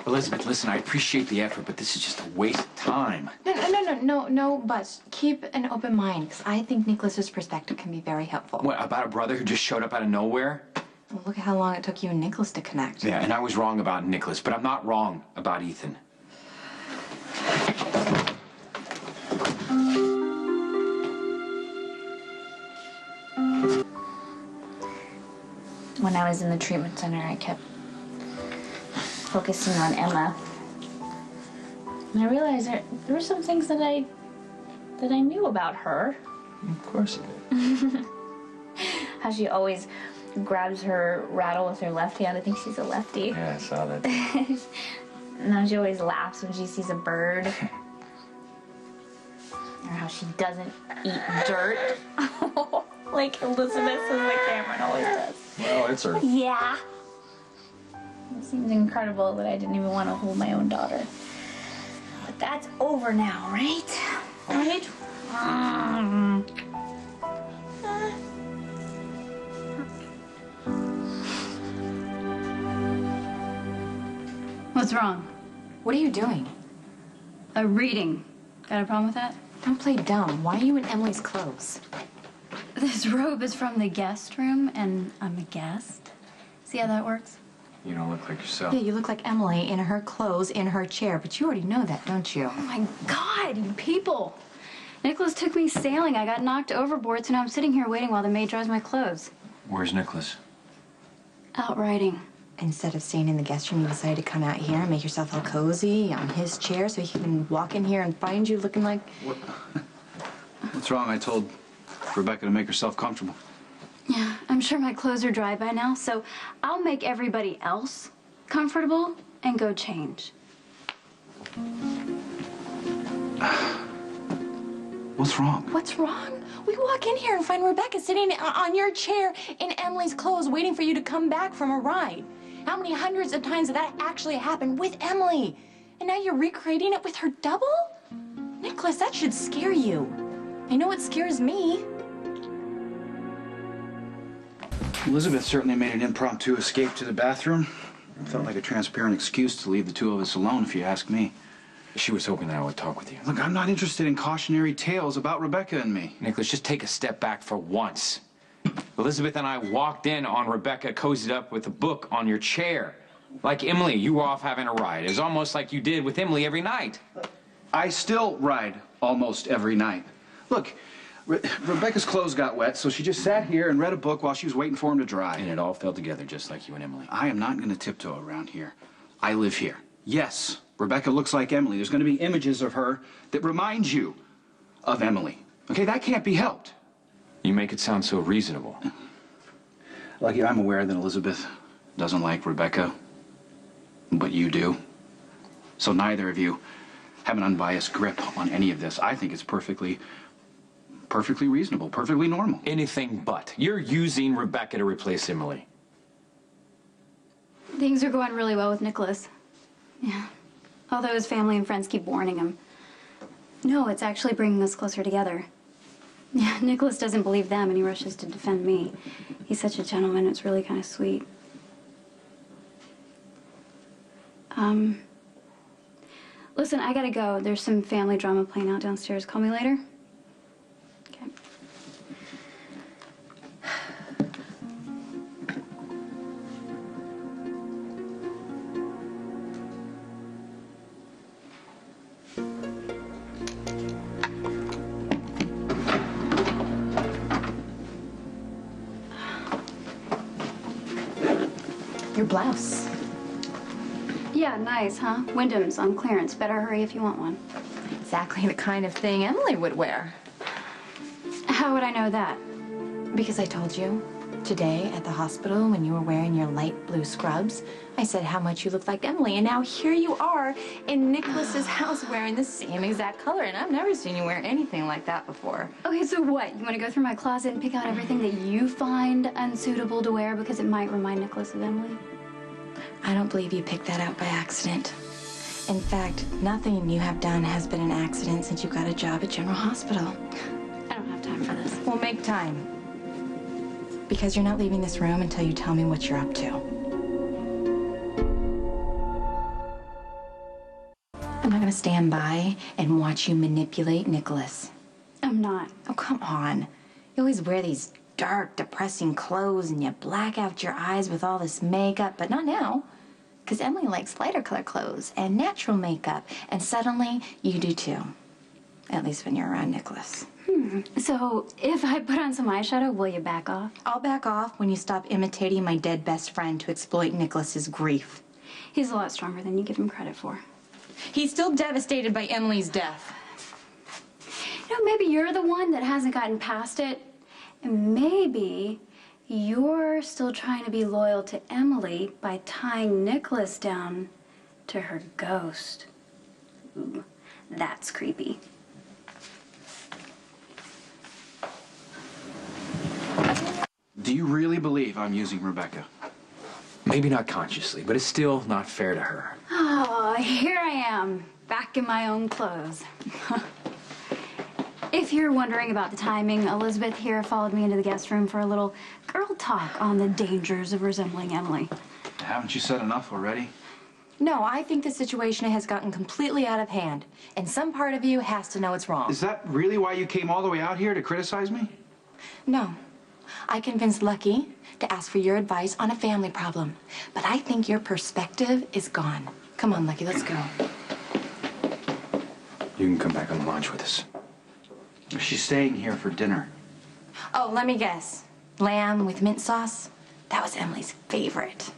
Elizabeth, listen, I appreciate the effort, but this is just a waste of time. No buts. Keep an open mind, because I think Nikolas's perspective can be very helpful. What, about a brother who just showed up out of nowhere? Well, look at how long it took you and Nikolas to connect. Yeah, and I was wrong about Nikolas, but I'm not wrong about Ethan. When I was in the treatment center, I kept focusing on Emma. And I realized there were some things that I knew about her. Of course you did. How she always grabs her rattle with her left hand. I think she's a lefty. Yeah, I saw that. And how she always laughs when she sees a bird. Or how she doesn't eat dirt. Like Elizabeth and Cameron always does. Well, it's her. Yeah. It seems incredible that I didn't even want to hold my own daughter. But that's over now, right? Right? What's wrong? What are you doing? Reading. Got a problem with that? Don't play dumb. Why are you in Emily's clothes? This robe is from the guest room, and I'm a guest. See how that works? You don't look like yourself. Yeah, you look like Emily in her clothes, in her chair, but you already know that, don't you? Oh my God, you people! Nikolas took me sailing. I got knocked overboard, so now I'm sitting here waiting while the maid dries my clothes. Where's Nikolas? Out riding. Instead of staying in the guest room, you decided to come out here and make yourself all cozy on his chair so he can walk in here and find you looking like... What's wrong? I told Rebecca to make herself comfortable. Yeah, I'm sure my clothes are dry by now, so I'll make everybody else comfortable and go change. What's wrong? What's wrong? We walk in here and find Rebecca sitting on your chair in Emily's clothes waiting for you to come back from a ride. How many hundreds of times did that actually happen with Emily? And now you're recreating it with her double? Nikolas, that should scare you. I know it scares me. Elizabeth certainly made an impromptu escape to the bathroom. It felt like a transparent excuse to leave the two of us alone, if you ask me. She was hoping that I would talk with you. Look, I'm not interested in cautionary tales about Rebecca and me. Nikolas, just take a step back for once. Elizabeth and I walked in on Rebecca cozied up with a book on your chair. Like Emily, you were off having a ride. It was almost like you did with Emily every night. I still ride almost every night. Look, Rebecca's clothes got wet, so she just sat here and read a book while she was waiting for them to dry. And it all fell together just like you and Emily. I am not going to tiptoe around here. I live here. Yes, Rebecca looks like Emily. There's going to be images of her that remind you of Emily. Okay, that can't be helped. You make it sound so reasonable. Lucky I'm aware that Elizabeth doesn't like Rebecca, but you do. So neither of you have an unbiased grip on any of this. I think it's perfectly reasonable, perfectly normal. Anything but. You're using Rebecca to replace Emily. Things are going really well with Nikolas. Yeah. Although his family and friends keep warning him. No, it's actually bringing us closer together. Yeah, Nikolas doesn't believe them and he rushes to defend me. He's such a gentleman, it's really kind of sweet. Listen, I gotta go. There's some family drama playing out downstairs. Call me later. Okay. Your blouse. Yeah, nice, huh? Wyndham's on clearance. Better hurry if you want one. Exactly the kind of thing Emily would wear. How would I know that? Because I told you today at the hospital when you were wearing your light blue scrubs, I said how much you looked like Emily, and now here you are in Nikolas's house wearing the same exact color, and I've never seen you wear anything like that before. Okay, so what? You want to go through my closet and pick out everything that you find unsuitable to wear because it might remind Nikolas of Emily? I don't believe you picked that out by accident. In fact, nothing you have done has been an accident since you got a job at General Hospital. I don't have time for this. Well, make time. Because you're not leaving this room until you tell me what you're up to. I'm not gonna stand by and watch you manipulate Nikolas. I'm not. Oh, come on. You always wear these dark, depressing clothes and you black out your eyes with all this makeup, but not now. Because Emily likes lighter color clothes and natural makeup, and suddenly you do too. At least when you're around Nikolas. So, if I put on some eyeshadow, will you back off? I'll back off when you stop imitating my dead best friend to exploit Nikolas's grief. He's a lot stronger than you give him credit for. He's still devastated by Emily's death. You know, maybe you're the one that hasn't gotten past it. And maybe you're still trying to be loyal to Emily by tying Nikolas down to her ghost. Ooh, that's creepy. Do you really believe I'm using Rebecca? Maybe not consciously, but it's still not fair to her. Oh, here I am, back in my own clothes. If you're wondering about the timing, Elizabeth here followed me into the guest room for a little girl talk on the dangers of resembling Emily. Haven't you said enough already? No, I think the situation has gotten completely out of hand, and some part of you has to know it's wrong. Is that really why you came all the way out here to criticize me? No. I convinced Lucky to ask for your advice on a family problem, but I think your perspective is gone. Come on, Lucky, let's go. You can come back on lunch with us. She's staying here for dinner. Oh, let me guess. Lamb with mint sauce? That was Emily's favorite.